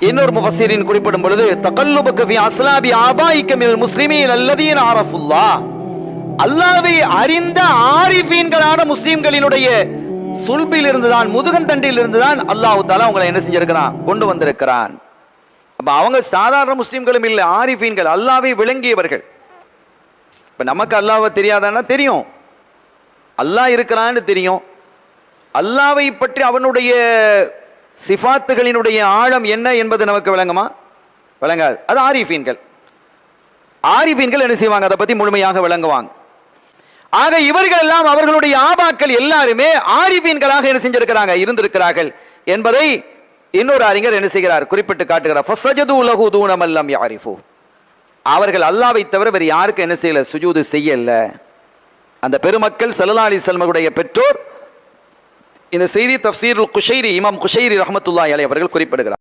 இன்னொரு முஃபஸ்ஸிரின் குறிப்பிடும் பொழுது தகல்லுபக ஃபி அஸ்லாபி ஆபாயிக மினல் முஸ்லிமீன் அல்லதீன அரஃபுல்லாஹ், அல்லாஹ்வை அறிந்த ஆரிஃபீன்களான முஸ்லிம்களினுடைய சுல்பில் இருந்துதான், முதுகந்தண்டில் இருந்துதான் அல்லாஹ் தஆலா உங்களை என்ன செஞ்சிருக்கிறான், கொண்டு வந்திருக்கிறான். அப்ப அவங்க சாதாரண முஸ்லிம்களும் இல்லை, ஆரிஃபீன்கள், அல்லாஹ்வை விளங்கியவர்கள். இப்ப நமக்கு அல்லாஹ்வை தெரியாதான்னா தெரியும், அல்லாஹ் இருக்கிறான்னு தெரியும். அல்லாஹ்வை பற்றி அவனுடைய சிஃபாத்துகளினுடைய ஆழம் என்ன என்பது நமக்கு விளங்குமா? விளங்காது. அது ஆரிஃபீன்கள். ஆரிஃபீன்கள் என்ன செய்வாங்க, அதை பத்தி முழுமையாக விளங்குவாங்க. ஆக இவர்கள் எல்லாம் அவர்களுடைய ஆபாக்கள் எல்லாருமே ஆரிஃபீன்களாக என்ன செஞ்சிருக்கிறாங்க, இருந்திருக்கிறார்கள் என்பதை இன்னொரு அறிஞர் என்ன செய்கிறார், குறிப்பிட்டு காட்டுகிறார். ஃபஸஜது லஹு தூன மல்லம் யஅரிஃபு, அவர்கள் அல்லாஹ்வை தவிர வேறு யாருக்கு என்ன செய்யல, சுஜூது செய்யல. அந்த பெருமக்கள் ஸல்லல்லாஹு அலைஹி வஸல்லம் பெற்றோர். இந்த செய்தி தஃப்சீருல் குஷைரி, இமாம் குஷைரி ரஹ்மத்துல்லாஹி அலைஹி அவர்கள் குறிப்பிடுகிறார்.